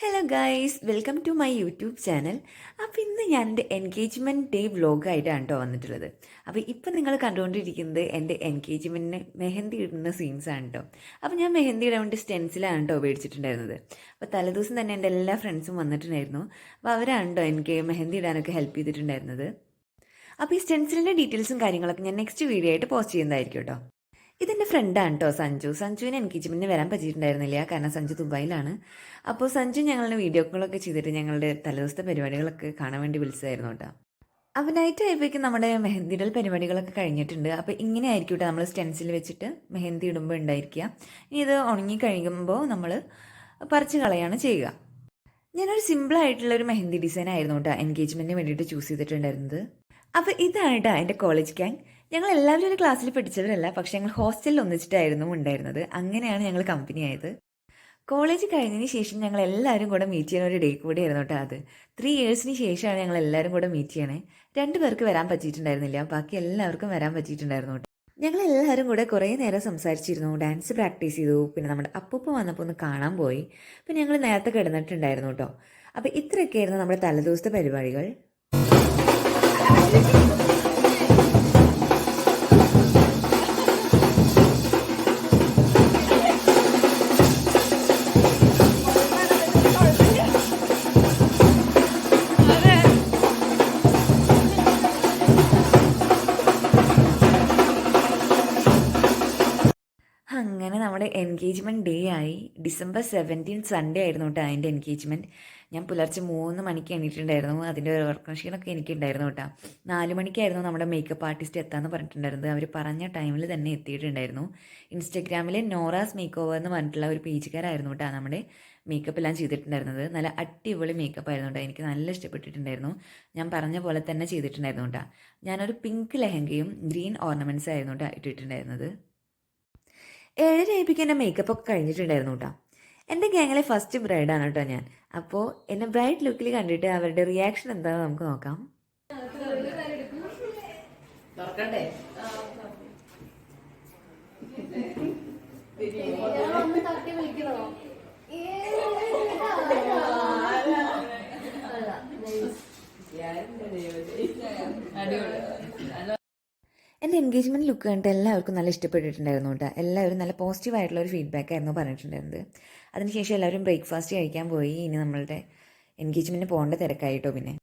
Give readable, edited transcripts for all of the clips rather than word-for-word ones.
Hello guys, welcome to my YouTube channel. അപ്പോൾ ഇന്ന് ഞാൻ എൻ്റെ എൻഗേജ്മെൻറ്റ് ഡേ വ്ലോഗായിട്ടാണ് കേട്ടോ വന്നിട്ടുള്ളത്. അപ്പോൾ ഇപ്പം നിങ്ങൾ കണ്ടുകൊണ്ടിരിക്കുന്നത് എൻ്റെ എൻഗേജ്മെൻറ്റിന് മെഹന്തി ഇടുന്ന സീൻസാണ് കേട്ടോ. അപ്പോൾ ഞാൻ മെഹന്തി ഇടാൻ വേണ്ടി സ്റ്റെൻസിലാണ് കേട്ടോ മേടിച്ചിട്ടുണ്ടായിരുന്നത്. അപ്പോൾ തലേദിവസം തന്നെ എൻ്റെ എല്ലാ ഫ്രണ്ട്സും വന്നിട്ടുണ്ടായിരുന്നു. അപ്പോൾ അവരാണ് കേട്ടോ എനിക്ക് മെഹന്തി ഇടാനൊക്കെ ഹെൽപ്പ് ചെയ്തിട്ടുണ്ടായിരുന്നത്. അപ്പോൾ ഈ സ്റ്റെൻസിലിൻ്റെ ഡീറ്റെയിൽസും കാര്യങ്ങളൊക്കെ ഞാൻ നെക്സ്റ്റ് വീഡിയോ ആയിട്ട് പോസ്റ്റ് ചെയ്യുന്നതായിരിക്കും കേട്ടോ. ഇതെൻ്റെ ഫ്രണ്ടാണ് കേട്ടോ സഞ്ജുവിന് എൻഗേജ്മെൻറ്റിന് വരാൻ പറ്റിയിട്ടുണ്ടായിരുന്നില്ല, കാരണം സഞ്ജു ദുബായിലാണ്. അപ്പോൾ സഞ്ജു ഞങ്ങളുടെ വീഡിയോ കോളൊക്കെ ചെയ്തിട്ട് ഞങ്ങളുടെ തലേദിവസത്തെ പരിപാടികളൊക്കെ കാണാൻ വേണ്ടി വിളിച്ചതായിരുന്നു കേട്ടോ. അപ്പോൾ നൈറ്റ് ആയപ്പോഴേക്കും നമ്മുടെ മെഹന്തി ഇടൽ പരിപാടികളൊക്കെ കഴിഞ്ഞിട്ടുണ്ട്. അപ്പോൾ ഇങ്ങനെ ആയിരിക്കും കേട്ടോ നമ്മൾ സ്റ്റെൻസിൽ വെച്ചിട്ട് മെഹന്തി ഇടുമ്പോൾ ഉണ്ടായിരിക്കുക. ഇനി ഇത് ഉണങ്ങി കഴിയുമ്പോൾ നമ്മൾ പറിച്ച് കളയാണ് ചെയ്യുക. ഞാനൊരു സിമ്പിളായിട്ടുള്ളൊരു മെഹന്തി ഡിസൈൻ ആയിരുന്നു കേട്ടോ എൻഗേജ്മെൻറ്റിന് വേണ്ടിയിട്ട് ചൂസ് ചെയ്തിട്ടുണ്ടായിരുന്നത്. അപ്പോൾ ഇതാണ് കേട്ടോ എൻ്റെ കോളേജ് ഗ്യാങ്. ഞങ്ങൾ എല്ലാവരും ഒരു ക്ലാസ്സിൽ പഠിച്ചവരല്ല, പക്ഷേ ഞങ്ങൾ ഹോസ്റ്റലിൽ ഒന്നിച്ചിട്ടായിരുന്നു ഉണ്ടായിരുന്നത്. അങ്ങനെയാണ് ഞങ്ങൾ കമ്പനി ആയത്. കോളേജ് കഴിഞ്ഞതിന് ശേഷം ഞങ്ങൾ എല്ലാവരും കൂടെ മീറ്റ് ചെയ്യുന്ന ഒരു ഡേ കൂടിയായിരുന്നു കേട്ടോ അത്. 3 ഇയേഴ്സിന് ശേഷമാണ് ഞങ്ങൾ എല്ലാവരും കൂടെ മീറ്റ് ചെയ്യണേ. 2 പേർക്ക് വരാൻ പറ്റിയിട്ടുണ്ടായിരുന്നില്ല, ബാക്കി എല്ലാവർക്കും വരാൻ പറ്റിയിട്ടുണ്ടായിരുന്നു കേട്ടോ. ഞങ്ങൾ എല്ലാവരും കൂടെ കുറേ നേരം സംസാരിച്ചിരുന്നു, ഡാൻസ് പ്രാക്ടീസ് ചെയ്തു, പിന്നെ നമ്മുടെ അപ്പൂപ്പ വന്നപ്പോൾ ഒന്ന് കാണാൻ പോയി. പിന്നെ ഞങ്ങൾ നേരത്തെ കിടന്നിട്ടുണ്ടായിരുന്നു കേട്ടോ. അപ്പോൾ ഇത്രയൊക്കെയായിരുന്നു നമ്മുടെ തലേദിവസത്തെ പരിപാടികൾ. അങ്ങനെ നമ്മുടെ എൻഗേജ്മെൻറ്റ് ഡേ ആയി. December 17 സൺഡേ ആയിരുന്നു കേട്ടോ അതിൻ്റെ എൻഗേജ്മെൻറ്റ്. ഞാൻ പുലർച്ചെ 3 മണിക്ക് എണീറ്റിട്ടുണ്ടായിരുന്നു. അതിൻ്റെ ഒരു വർക്ക് മെഷീനൊക്കെ എനിക്കുണ്ടായിരുന്നു കേട്ടോ. 4 മണിക്കായിരുന്നു നമ്മുടെ മേക്കപ്പ് ആർട്ടിസ്റ്റ് എത്താമെന്ന് പറഞ്ഞിട്ടുണ്ടായിരുന്നത്. അവർ പറഞ്ഞ ടൈമിൽ തന്നെ എത്തിയിട്ടുണ്ടായിരുന്നു. ഇൻസ്റ്റഗ്രാമിൽ നോറാസ് മേക്ക് ഓവർ എന്ന് പറഞ്ഞിട്ടുള്ള ഒരു പേജുകാരായിരുന്നു കേട്ടോ നമ്മുടെ മേക്കപ്പ് എല്ലാം ചെയ്തിട്ടുണ്ടായിരുന്നത്. നല്ല അടിപൊളി മേക്കപ്പ് ആയിരുന്നു കേട്ടോ. എനിക്ക് നല്ല ഇഷ്ടപ്പെട്ടിട്ടുണ്ടായിരുന്നു. ഞാൻ പറഞ്ഞ പോലെ തന്നെ ചെയ്തിട്ടുണ്ടായിരുന്നു കേട്ടോ. ഞാനൊരു പിങ്ക് ലെഹങ്കയും ഗ്രീൻ ഓർണമെൻറ്റ്സ് ആയിരുന്നു കേട്ടോ ഇട്ടിട്ടുണ്ടായിരുന്നത്. 7 എൻ്റെ മേക്കപ്പ് ഒക്കെ കഴിഞ്ഞിട്ടുണ്ടായിരുന്നു കേട്ടോ. എൻ്റെ ഗ്യാങ്ങിലെ ഫസ്റ്റ് ബ്രൈഡാണ് കേട്ടോ ഞാൻ. അപ്പോൾ എന്നെ ബ്രൈഡ് ലുക്കിൽ കണ്ടിട്ട് അവരുടെ റിയാക്ഷൻ എന്താണെന്ന് നമുക്ക് നോക്കാം. എൻ്റെ എൻഗേജ്മെൻറ്റ് ലുക്ക് കണ്ടിട്ട് എല്ലാവർക്കും നല്ല ഇഷ്ടപ്പെട്ടിട്ടുണ്ടായിരുന്നു കേട്ടോ. എല്ലാവരും നല്ല പോസിറ്റീവായിട്ടുള്ള ഒരു ഫീഡ്ബാക്ക് ആയിരുന്നു പറഞ്ഞിട്ടുണ്ടായിരുന്നത്. അതിനുശേഷം എല്ലാവരും ബ്രേക്ക്ഫാസ്റ്റ് കഴിക്കാൻ പോയി. ഇനി നമ്മളുടെ എൻഗേജ്മെൻറ്റിന് പോകേണ്ട തിരക്കായിട്ടോ. പിന്നെ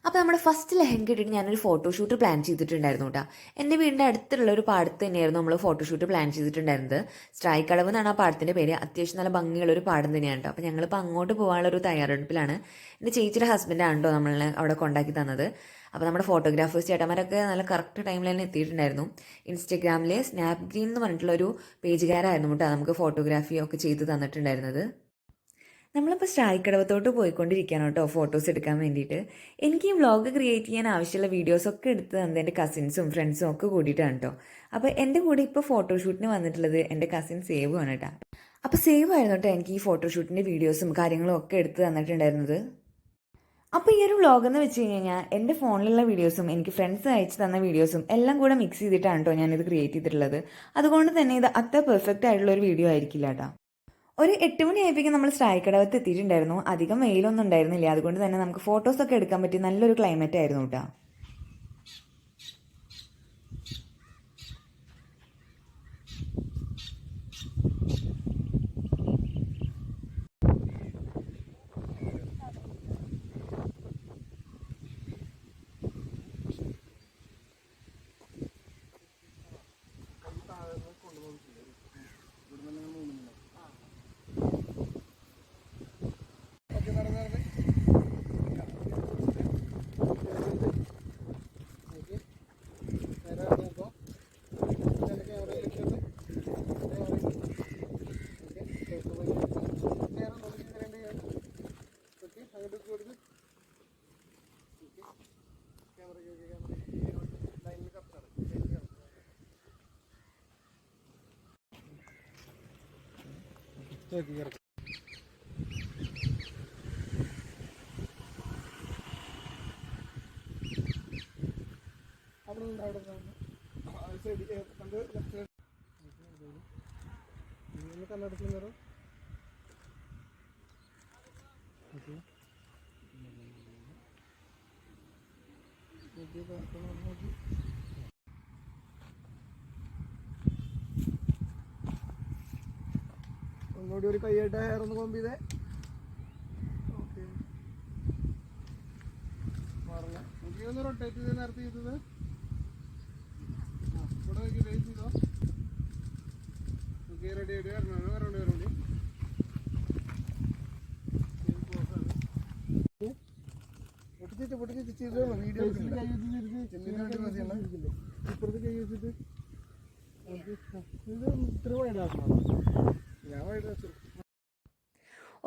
അപ്പോൾ നമ്മുടെ ഫസ്റ്റ് ലെഹങ്ക ഇട്ടിട്ട് ഞാനൊരു ഫോട്ടോഷൂട്ട് പ്ലാൻ ചെയ്തിട്ടുണ്ടായിരുന്നു കേട്ടോ. എൻ്റെ വീടിൻ്റെ അടുത്തുള്ള ഒരു പാടത്ത് തന്നെയായിരുന്നു നമ്മൾ ഫോട്ടോഷൂട്ട് പ്ലാൻ ചെയ്തിട്ടുണ്ടായിരുന്നത്. സ്ട്രൈക്കടവ് എന്നാണ് ആ പാടത്തിൻ്റെ പേര്. അത്യാവശ്യം നല്ല ഭംഗിയുള്ളൊരു പാടം തന്നെയാണ് കേട്ടോ. അപ്പോൾ ഞങ്ങളിപ്പോൾ അങ്ങോട്ട് പോകാനുള്ളൊരു തയ്യാറെടുപ്പിലാണ്. എൻ്റെ ചേച്ചിയുടെ ഹസ്ബൻഡാണ് കേട്ടോ നമ്മളെ അവിടെ കൊണ്ടാക്കി തന്നത്. അപ്പോൾ നമ്മുടെ ഫോട്ടോഗ്രാഫേഴ്സ് ചേട്ടന്മാരൊക്കെ നല്ല കറക്റ്റ് ടൈമിൽ തന്നെ എത്തിയിട്ടുണ്ടായിരുന്നു. ഇൻസ്റ്റഗ്രാമിൽ സ്നാപ് ഗ്രീൻ എന്ന് പറഞ്ഞിട്ടുള്ളൊരു പേജുകാരായിരുന്നു കേട്ടോ നമുക്ക് ഫോട്ടോഗ്രാഫി ഒക്കെ ചെയ്ത് തന്നിട്ടുണ്ടായിരുന്നത്. നമ്മളിപ്പോൾ സ്ട്രൈക്കടവത്തോട്ട് പോയിക്കൊണ്ടിരിക്കുകയാണ് കേട്ടോ ഫോട്ടോസ് എടുക്കാൻ വേണ്ടിയിട്ട്. എനിക്ക് ഈ വ്ളോഗ് ക്രിയേറ്റ് ചെയ്യാൻ ആവശ്യമുള്ള വീഡിയോസൊക്കെ എടുത്ത് തന്നത് എൻ്റെ കസിൻസും ഫ്രണ്ട്സും ഒക്കെ കൂടിയിട്ടാണ് കേട്ടോ. അപ്പോൾ എൻ്റെ കൂടെ ഇപ്പോൾ ഫോട്ടോഷൂട്ടിന് വന്നിട്ടുള്ളത് എൻ്റെ കസിൻ സേവ് ആണ് കേട്ടോ. അപ്പോൾ സേവ് ആയിരുന്നു കേട്ടോ എനിക്ക് ഈ ഫോട്ടോഷൂട്ടിൻ്റെ വീഡിയോസും കാര്യങ്ങളും ഒക്കെ എടുത്ത് തന്നിട്ടുണ്ടായിരുന്നത്. അപ്പോൾ ഈ ഒരു വ്ളോഗ് എന്ന് വെച്ച് കഴിഞ്ഞാൽ എൻ്റെ ഫോണിലുള്ള വീഡിയോസും എനിക്ക് ഫ്രണ്ട്സ് അയച്ചു തന്ന വീഡിയോസും എല്ലാം കൂടെ മിക്സ് ചെയ്തിട്ടാണ് കേട്ടോ ഞാനിത് ക്രിയേറ്റ് ചെയ്തിട്ടുള്ളത്. അതുകൊണ്ട് തന്നെ ഇത് അത്ര പെർഫെക്റ്റ് ആയിട്ടുള്ള ഒരു വീഡിയോ ആയിരിക്കില്ല കേട്ടോ. ഒരു 8 മണി ആയപ്പോഴേക്കും നമ്മൾ സ്ട്രൈക്കടവത്ത് എത്തിയിട്ടുണ്ടായിരുന്നു. അധികം വെയിലൊന്നും ഉണ്ടായിരുന്നില്ല. അതുകൊണ്ട് തന്നെ നമുക്ക് ഫോട്ടോസൊക്കെ എടുക്കാൻ പറ്റിയ നല്ലൊരു ക്ലൈമറ്റ് ആയിരുന്നു കേട്ടോ. ഒന്നുകൂടി ഒരു കൈയായിട്ട് ഹെയർ ഒന്ന് കോമ്പ് ചെയ്തേ. ഓക്കെ, ഒന്ന് റൊട്ടേറ്റ് ചെയ്ത് നേരത്തെ ചെയ്തത് ഇവിടെ ബേസ് ചെയ്തോ. ഓക്കെ, റെഡി ആയിട്ട് വരണം. വരണ്ടി വരണ്ടി പൊട്ടിച്ചിട്ട് പൊട്ടിച്ചിട്ട് ചെയ്തോ. വീഡിയോ ഇപ്പുറത്ത് കൈ വെച്ചിട്ട് ഇത് ഇത്ര വൈഡാക്കണം. ഞാൻ വൈഡാച്ചു.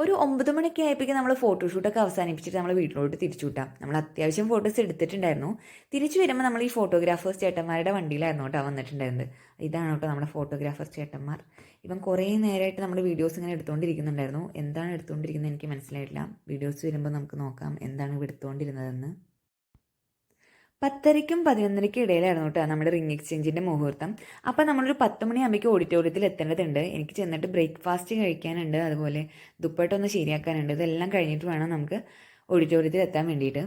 ഒരു 9 മണിയൊക്കെ ആയപ്പോഴേക്കും നമ്മൾ ഫോട്ടോഷൂട്ടൊക്കെ അവസാനിപ്പിച്ചിട്ട് നമ്മൾ വീട്ടിലോട്ട് തിരിച്ചു വിട്ടാം. നമ്മൾ അത്യാവശ്യം ഫോട്ടോസ് എടുത്തിട്ടുണ്ടായിരുന്നു. തിരിച്ചു വരുമ്പോൾ നമ്മൾ ഈ ഫോട്ടോഗ്രാഫേഴ്സ് ചേട്ടന്മാരുടെ വണ്ടിയിലായിരുന്നു കേട്ടോ വന്നിട്ടുണ്ടായിരുന്നത്. ഇതാണ് കേട്ടോ നമ്മുടെ ഫോട്ടോഗ്രാഫേഴ്സ് ചേട്ടന്മാർ. ഇവൻ കുറേ നേരമായിട്ട് നമ്മുടെ വീഡിയോസ് ഇങ്ങനെ എടുത്തുകൊണ്ടിരിക്കുന്നുണ്ടായിരുന്നു. എന്താണ് എടുത്തുകൊണ്ടിരിക്കുന്നത് എനിക്ക് മനസ്സിലായിട്ടില്ല. വീഡിയോസ് വരുമ്പോൾ നമുക്ക് നോക്കാം എന്താണ് എടുത്തുകൊണ്ടിരുന്നതെന്ന്. 10:30ക്കും 11:30ക്കും ഇടയിലായിരുന്നു കേട്ടോ നമ്മുടെ റിംഗ് എക്സ്ചേഞ്ചിൻ്റെ മുഹൂർത്തം. അപ്പോൾ നമ്മളൊരു 10 മണിയാകുമ്പോഴേക്കും ഓഡിറ്റോറിയത്തിൽ എത്തേണ്ടതുണ്ട്. എനിക്ക് ചെന്നിട്ട് ബ്രേക്ക്ഫാസ്റ്റ് കഴിക്കാനുണ്ട്, അതുപോലെ ദുപ്പട്ടൊന്ന് ശരിയാക്കാനുണ്ട്. ഇതെല്ലാം കഴിഞ്ഞിട്ട് വേണം നമുക്ക് ഓഡിറ്റോറിയത്തിൽ എത്താൻ വേണ്ടിയിട്ട്.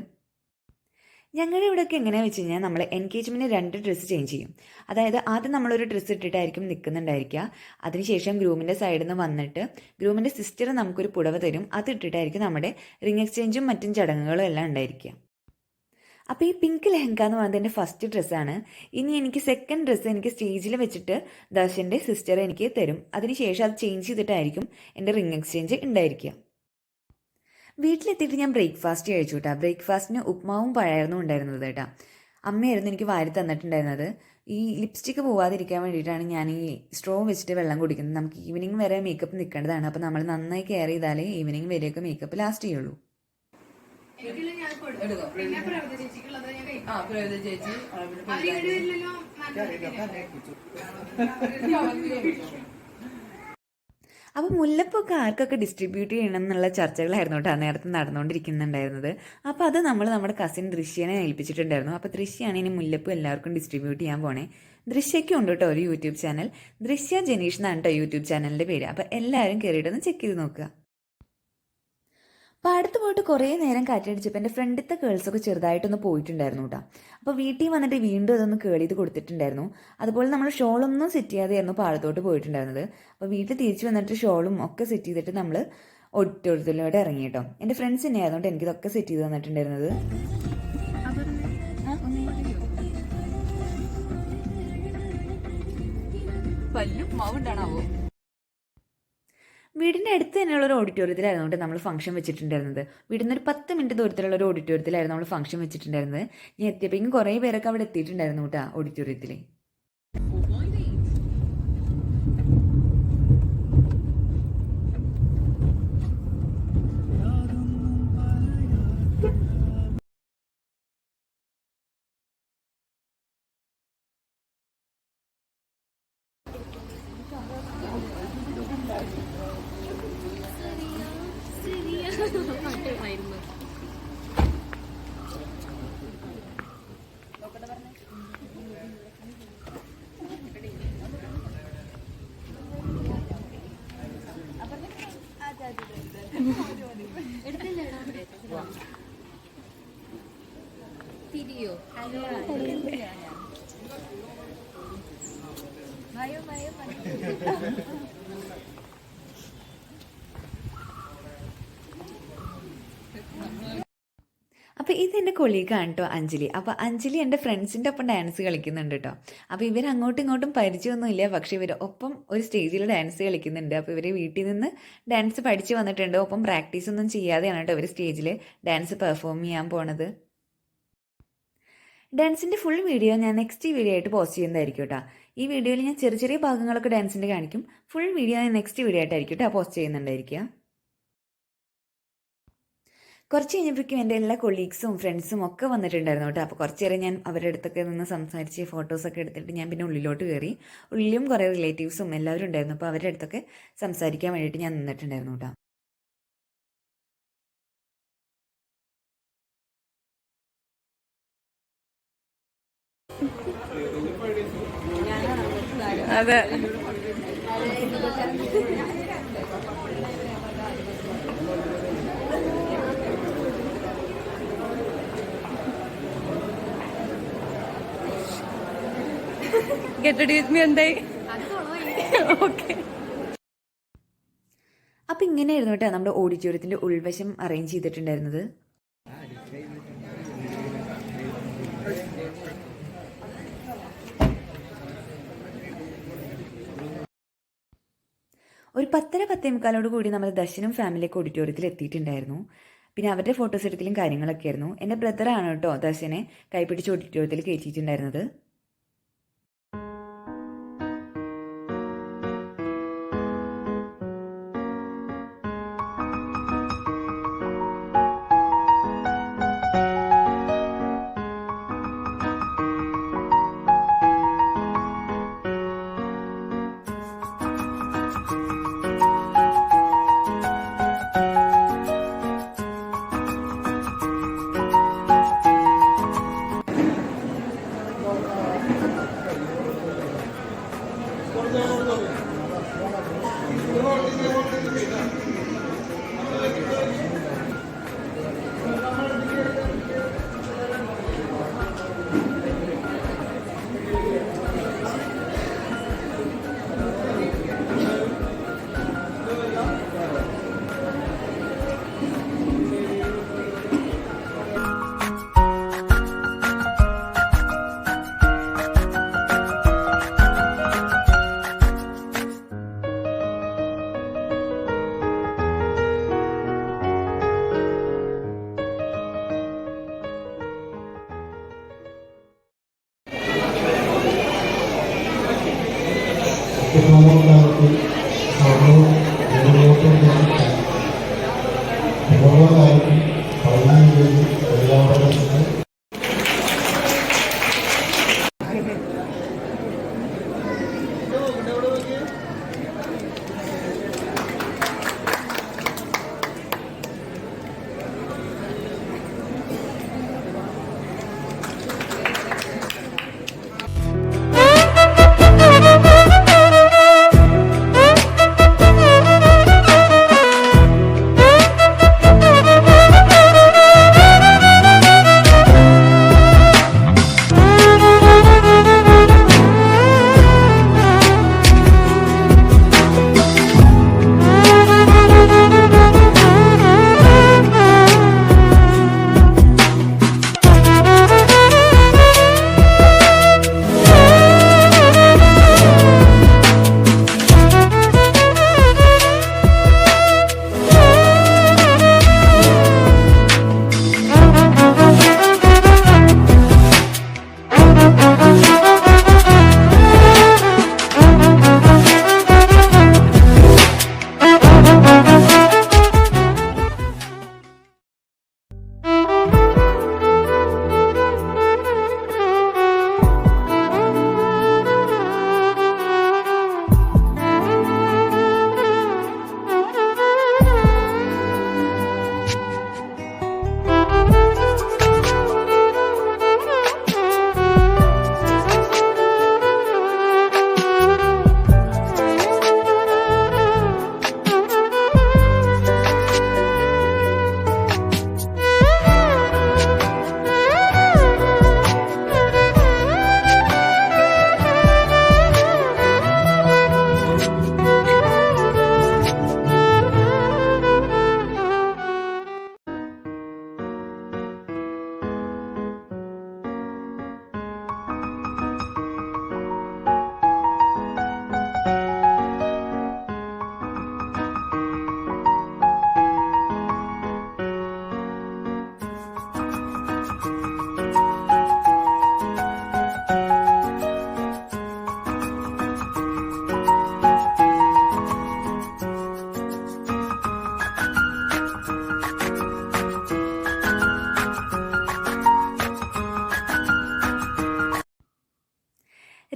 ഞങ്ങളുടെ ഇവിടെയൊക്കെ എങ്ങനെയാണെന്ന് വെച്ച് കഴിഞ്ഞാൽ നമ്മൾ എൻഗേജ്മെൻറ്റിന് 2 ഡ്രസ്സ് ചേഞ്ച് ചെയ്യും. അതായത് ആദ്യം നമ്മളൊരു ഡ്രസ്സ് ഇട്ടിട്ടായിരിക്കും നിൽക്കുന്നുണ്ടായിരിക്കുക. അതിനുശേഷം ഗ്രൂമിൻ്റെ സൈഡിൽ നിന്ന് വന്നിട്ട് ഗ്രൂമിൻ്റെ സിസ്റ്റർ നമുക്കൊരു പുടവ തരും. അത് ഇട്ടിട്ടായിരിക്കും നമ്മുടെ റിംഗ് എക്സ്ചേഞ്ചും മറ്റും ചടങ്ങുകളും എല്ലാം ഉണ്ടായിരിക്കുക. അപ്പോൾ ഈ പിങ്ക് ലെഹങ്ക എന്ന് പറയുന്നത് എൻ്റെ ഫസ്റ്റ് ഡ്രസ്സാണ്. ഇനി എനിക്ക് സെക്കൻഡ് ഡ്രസ്സ് എനിക്ക് സ്റ്റേജിൽ വെച്ചിട്ട് ദർശൻ്റെ സിസ്റ്റർ എനിക്ക് തരും. അതിനുശേഷം അത് ചേഞ്ച് ചെയ്തിട്ടായിരിക്കും എൻ്റെ റിംഗ് എക്സ്ചേഞ്ച് ഉണ്ടായിരിക്കുക. വീട്ടിലെത്തിയിട്ട് ഞാൻ ബ്രേക്ക്ഫാസ്റ്റ് കഴിച്ചു കേട്ടോ. ബ്രേക്ക്ഫാസ്റ്റിന് ഉപ്മാവും പഴമായിരുന്നു ഉണ്ടായിരുന്നത് കേട്ടോ. അമ്മയായിരുന്നു എനിക്ക് വാരി തന്നിട്ടുണ്ടായിരുന്നത്. ഈ ലിപ്സ്റ്റിക്ക് പോവാതിരിക്കാൻ വേണ്ടിയിട്ടാണ് ഞാൻ ഈ സ്ട്രോ വെച്ചിട്ട് വെള്ളം കുടിക്കുന്നത്. നമുക്ക് ഈവനിങ് വരെ മേക്കപ്പ് നിൽക്കേണ്ടതാണ്. അപ്പോൾ നമ്മൾ നന്നായി കെയർ ചെയ്താലേ ഈവനിങ് വരെയൊക്കെ മേക്കപ്പ് ലാസ്റ്റ് ചെയ്യുള്ളൂ. അപ്പോൾ മുല്ലപ്പൊക്കെ ആർക്കൊക്കെ ഡിസ്ട്രിബ്യൂട്ട് ചെയ്യണം എന്നുള്ള ചർച്ചകളായിരുന്നു കേട്ടോ നേരത്തെ നടന്നുകൊണ്ടിരിക്കുന്നുണ്ടായിരുന്നത്. അപ്പോൾ അത് നമ്മൾ നമ്മുടെ കസിൻ ദൃശ്യനെ ഏൽപ്പിച്ചിട്ടുണ്ടായിരുന്നു. അപ്പോൾ ദൃശ്യമാണ് ഇനി മുല്ലപ്പ് എല്ലാവർക്കും ഡിസ്ട്രിബ്യൂട്ട് ചെയ്യാൻ പോണേ. ദൃശ്യയ്ക്കും ഉണ്ട് കേട്ടോ ഒരു യൂട്യൂബ് ചാനൽ, ദൃശ്യ ജനീഷ് എന്നാണ് കേട്ടോ യൂട്യൂബ് ചാനലിൻ്റെ പേര്. അപ്പോൾ എല്ലാവരും കയറിയിട്ടൊന്ന് ചെക്ക് ചെയ്ത് നോക്കുക. അപ്പോൾ അടുത്ത് പോയിട്ട് കുറേ നേരം കാറ്റടിച്ചപ്പോൾ എൻ്റെ ഫ്രണ്ടിലത്തെ കേൾസൊക്കെ ചെറുതായിട്ടൊന്ന് പോയിട്ടുണ്ടായിരുന്നു കേട്ടോ. അപ്പോൾ വീട്ടിൽ വന്നിട്ട് വീണ്ടും അതൊന്ന് കേൾ ചെയ്ത് കൊടുത്തിട്ടുണ്ടായിരുന്നു. അതുപോലെ നമ്മൾ ഷോളൊന്നും സെറ്റ് ചെയ്യാതെയായിരുന്നു പാടത്തോട്ട് പോയിട്ടുണ്ടായിരുന്നത്. അപ്പോൾ വീട്ടിൽ തിരിച്ച് വന്നിട്ട് ഷോളും ഒക്കെ സെറ്റ് ചെയ്തിട്ട് നമ്മൾ ഓഡിറ്റോറിയത്തിലൂടെ ഇറങ്ങി കേട്ടോ. എൻ്റെ ഫ്രണ്ട്സ് തന്നെ ആയിരുന്നു കേട്ടോ എനിക്കിതൊക്കെ സെറ്റ് ചെയ്ത് തന്നിട്ടുണ്ടായിരുന്നത്. വീടിൻ്റെ അടുത്ത് തന്നെയുള്ള ഒരു ഓഡിറ്റോറിയത്തിലായിരുന്നു കേട്ടോ നമ്മൾ ഫംഗ്ഷൻ വെച്ചിട്ടുണ്ടായിരുന്നത്. വീടിന് ഒരു 10 മിനിറ്റ് ദൂരത്തിലുള്ള ഒരു ഓഡിറ്റോറിയത്തിലായിരുന്നു നമ്മൾ ഫംഗ്ഷൻ വെച്ചിട്ടുണ്ടായിരുന്നത്. ഞാൻ എത്തിയപ്പോഴേക്കും കുറേ പേരൊക്കെ അവിടെ എത്തിയിട്ടുണ്ടായിരുന്നു കേട്ടോ ഓഡിറ്റോറിയത്തിൽ. തിരിയോ അപ്പോൾ ഇതെൻ്റെ കൊളീഗാണ് കേട്ടോ അഞ്ജലി. അപ്പോൾ അഞ്ജലി എൻ്റെ ഫ്രണ്ട്സിൻ്റെ ഒപ്പം ഡാൻസ് കളിക്കുന്നുണ്ട് കേട്ടോ. അപ്പോൾ ഇവർ അങ്ങോട്ടും ഇങ്ങോട്ടും പരിചയമൊന്നുമില്ല, പക്ഷേ ഇവർ ഒപ്പം ഒരു സ്റ്റേജിൽ ഡാൻസ് കളിക്കുന്നുണ്ട്. അപ്പോൾ ഇവർ വീട്ടിൽ നിന്ന് ഡാൻസ് പഠിച്ച് വന്നിട്ടുണ്ട്. ഒപ്പം പ്രാക്ടീസ് ഒന്നും ചെയ്യാതെയാണ് കേട്ടോ ഇവർ സ്റ്റേജിൽ ഡാൻസ് പെർഫോം ചെയ്യാൻ പോണത്. ഡാൻസിൻ്റെ ഫുൾ വീഡിയോ ഞാൻ നെക്സ്റ്റ് വീഡിയോ ആയിട്ട് പോസ്റ്റ് ചെയ്യുന്നതായിരിക്കും കേട്ടോ. ഈ വീഡിയോയിൽ ഞാൻ ചെറിയ ചെറിയ ഭാഗങ്ങളൊക്കെ ഡാൻസിൻ്റെ കാണിക്കും. ഫുൾ വീഡിയോ ഞാൻ നെക്സ്റ്റ് വീഡിയോ ആയിട്ടായിരിക്കും കേട്ടോ പോസ്റ്റ് ചെയ്യുന്നുണ്ടായിരിക്കുക. കുറച്ച് കഴിഞ്ഞപ്പോഴേക്കും എൻ്റെ എല്ലാ കൊളീഗ്സും ഫ്രണ്ട്സും ഒക്കെ വന്നിട്ടുണ്ടായിരുന്നു കേട്ടോ. അപ്പോൾ കുറച്ച് നേരം ഞാൻ അവരുടെ അടുത്തൊക്കെ നിന്ന് സംസാരിച്ച് ഫോട്ടോസൊക്കെ എടുത്തിട്ട് ഞാൻ പിന്നെ ഉള്ളിലോട്ട് കയറി. ഉള്ളിലും കുറേ റിലേറ്റീവ്സും എല്ലാവരും ഉണ്ടായിരുന്നു. അപ്പോൾ അവരുടെ അടുത്തൊക്കെ സംസാരിക്കാൻ വേണ്ടിയിട്ട് ഞാൻ നിന്നിട്ടുണ്ടായിരുന്നു കേട്ടോ. അതെ ഗെറ്റ് റെഡി വിത്ത് മീ എന്തായി? ഓക്കെ. അപ്പം ഇങ്ങനെയായിരുന്നു കേട്ടോ നമ്മുടെ ഓഡിറ്റോറിയത്തിൻ്റെ ഉൾവശം അറേഞ്ച് ചെയ്തിട്ടുണ്ടായിരുന്നത്. ഒരു 10:45 കൂടി നമ്മൾ ദർശനും ഫാമിലിയൊക്കെ ഓഡിറ്റോറിയത്തിൽ എത്തിയിട്ടുണ്ടായിരുന്നു. പിന്നെ അവരുടെ ഫോട്ടോസ് എടുക്കലും കാര്യങ്ങളൊക്കെ ആയിരുന്നു. എൻ്റെ ബ്രദറാണ് കേട്ടോ ദർശനെ കൈപ്പിടിച്ച് ഓഡിറ്റോറിയത്തിൽ കയറ്റിയിട്ടുണ്ടായിരുന്നത്.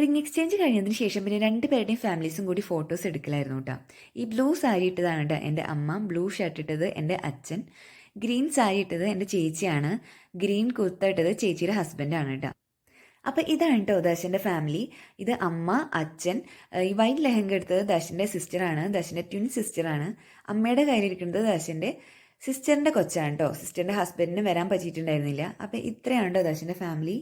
റിംഗ് എക്സ്ചേഞ്ച് കഴിഞ്ഞതിന് ശേഷം പിന്നെ 2 പേരുടെയും ഫാമിലീസും കൂടി ഫോട്ടോസ് എടുക്കലായിരുന്നു കേട്ടോ. ഈ ബ്ലൂ സാരി ഇട്ടതാണ് കേട്ടോ എൻ്റെ അമ്മ, ബ്ലൂ ഷർട്ട് ഇട്ടത് എൻ്റെ അച്ഛൻ, ഗ്രീൻ സാരി ഇട്ടത് എൻ്റെ ചേച്ചിയാണ്, ഗ്രീൻ കുർത്ത ഇട്ടത് ചേച്ചിയുടെ ഹസ്ബൻഡാണ് കേട്ടോ. അപ്പോൾ ഇതാണ് കേട്ടോ ദർശൻ്റെ ഫാമിലി. ഇത് അമ്മ, അച്ഛൻ. ഈ വൈറ്റ് ലെഹങ്ക എടുത്തത് ദർശൻ്റെ സിസ്റ്ററാണ്, ദർശൻ്റെ ട്വിൻ സിസ്റ്ററാണ്. അമ്മയുടെ കയ്യിലിരിക്കുന്നത് ദർശൻ്റെ സിസ്റ്ററിൻ്റെ കൊച്ചാണ് കേട്ടോ. സിസ്റ്ററിൻ്റെ ഹസ്ബൻഡിന് വരാൻ പറ്റിയിട്ടുണ്ടായിരുന്നില്ല. അപ്പോൾ ഇത്രയാണ് കേട്ടോ ദർശൻ്റെ ഫാമിലി.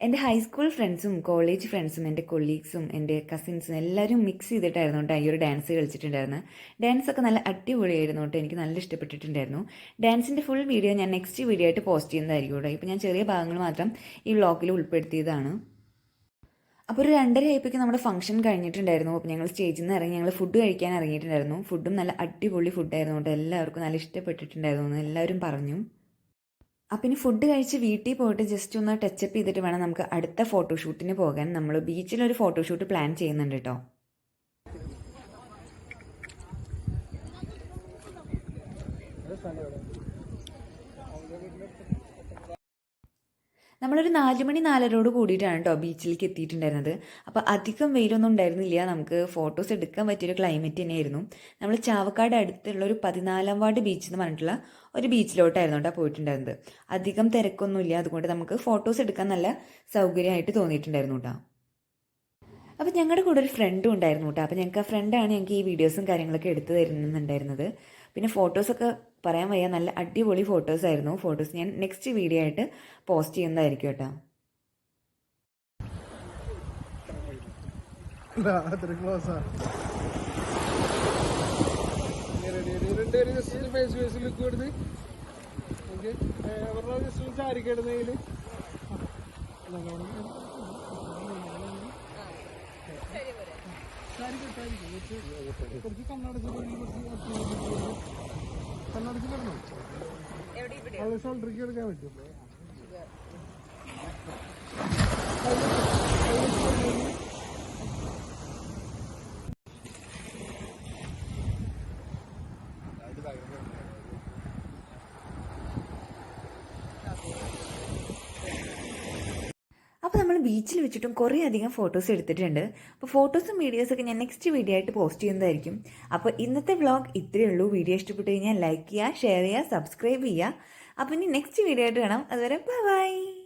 എൻ്റെ ഹൈസ്കൂൾ ഫ്രണ്ട്സും കോളേജ് ഫ്രണ്ട്സും എൻ്റെ കൊളീഗ്സും എൻ്റെ കസിൻസും എല്ലാവരും മിക്സ് ചെയ്തിട്ടായിരുന്നു കേട്ടോ ഈ ഒരു ഡാൻസ് കളിച്ചിട്ടുണ്ടായിരുന്നു. ഡാൻസൊക്കെ നല്ല അടിപൊളിയായിരുന്നു കേട്ടോ. എനിക്ക് നല്ല ഇഷ്ടപ്പെട്ടിട്ടുണ്ടായിരുന്നു. ഡാൻസിൻ്റെ ഫുൾ വീഡിയോ ഞാൻ നെക്സ്റ്റ് വീഡിയോ ആയിട്ട് പോസ്റ്റ് ചെയ്യുന്നതായിരിക്കും കേട്ടോ. ഇപ്പോൾ ഞാൻ ചെറിയ ഭാഗങ്ങൾ മാത്രം ഈ വ്ളോഗിൽ ഉൾപ്പെടുത്തിയതാണ്. അപ്പോൾ ഒരു 2:30 ആയപ്പോഴേക്കും നമ്മുടെ ഫംഗ്ഷൻ കഴിഞ്ഞിട്ടുണ്ടായിരുന്നു. അപ്പോൾ ഞങ്ങൾ സ്റ്റേജിൽ നിന്ന് ഇറങ്ങി ഞങ്ങൾ ഫുഡ് കഴിക്കാൻ ഇറങ്ങിയിട്ടുണ്ടായിരുന്നു. ഫുഡും നല്ല അടിപൊളി ഫുഡായിരുന്നു കേട്ടോ. എല്ലാവർക്കും നല്ല ഇഷ്ടപ്പെട്ടിട്ടുണ്ടായിരുന്നു എന്ന് എല്ലാവരും പറഞ്ഞു. അപ്പം ഇനി ഫുഡ് കഴിച്ച് വീട്ടിൽ പോയിട്ട് ജസ്റ്റ് ഒന്ന് ടച്ചപ്പ് ചെയ്തിട്ട് വേണം നമുക്ക് അടുത്ത ഫോട്ടോഷൂട്ടിന് പോകാൻ. നമ്മൾ ബീച്ചിലൊരു ഫോട്ടോഷൂട്ട് പ്ലാൻ ചെയ്യുന്നുണ്ട് കേട്ടോ. നമ്മളൊരു 4 മണി 4:30 കൂടിയിട്ടാണ് കേട്ടോ ബീച്ചിലേക്ക് എത്തിയിട്ടുണ്ടായിരുന്നത്. അപ്പോൾ അധികം വെയിലൊന്നും ഉണ്ടായിരുന്നില്ല. നമുക്ക് ഫോട്ടോസ് എടുക്കാൻ പറ്റിയൊരു ക്ലൈമറ്റ് തന്നെയായിരുന്നു. നമ്മൾ ചാവക്കാട് അടുത്തുള്ള ഒരു 14 വാർഡ് ബീച്ച് എന്ന് പറഞ്ഞിട്ടുള്ള ഒരു ബീച്ചിലോട്ടായിരുന്നു കേട്ടോ പോയിട്ടുണ്ടായിരുന്നത്. അധികം തിരക്കൊന്നുമില്ല. അതുകൊണ്ട് നമുക്ക് ഫോട്ടോസ് എടുക്കാൻ നല്ല സൗകര്യമായിട്ട് തോന്നിയിട്ടുണ്ടായിരുന്നു കേട്ടോ. അപ്പോൾ ഞങ്ങളുടെ കൂടെ ഒരു ഫ്രണ്ടും ഉണ്ടായിരുന്നു കേട്ടോ. അപ്പോൾ ഞങ്ങൾക്ക് ആ ഫ്രണ്ടാണ് ഞങ്ങൾക്ക് ഈ വീഡിയോസും കാര്യങ്ങളൊക്കെ എടുത്തു തരുന്നുണ്ടായിരുന്നത്. പിന്നെ ഫോട്ടോസൊക്കെ പറയാൻ വയ്യ, നല്ല അടിപൊളി ഫോട്ടോസായിരുന്നു. ഫോട്ടോസ് ഞാൻ നെക്സ്റ്റ് വീഡിയോ ആയിട്ട് പോസ്റ്റ് ചെയ്യുന്നതായിരിക്കും കേട്ടോ. ഷോൾഡറിക്ക് എടുക്കാൻ പറ്റും. അപ്പോൾ നമ്മൾ ബീച്ചിൽ വെച്ചിട്ടും കുറേ അധികം ഫോട്ടോസ് എടുത്തിട്ടുണ്ട്. അപ്പോൾ ഫോട്ടോസും വീഡിയോസൊക്കെ ഞാൻ നെക്സ്റ്റ് വീഡിയോ ആയിട്ട് പോസ്റ്റ് ചെയ്യുന്നതായിരിക്കും. അപ്പോൾ ഇന്നത്തെ വ്ളോഗ് ഇത്രയേ ഉള്ളൂ. വീഡിയോ ഇഷ്ടപ്പെട്ട് കഴിഞ്ഞാൽ ലൈക്ക് ചെയ്യുക, ഷെയർ ചെയ്യുക, സബ്സ്ക്രൈബ് ചെയ്യുക. അപ്പോൾ ഇനി നെക്സ്റ്റ് വീഡിയോ ആയിട്ട് കാണാം. അതുവരെ ബൈ.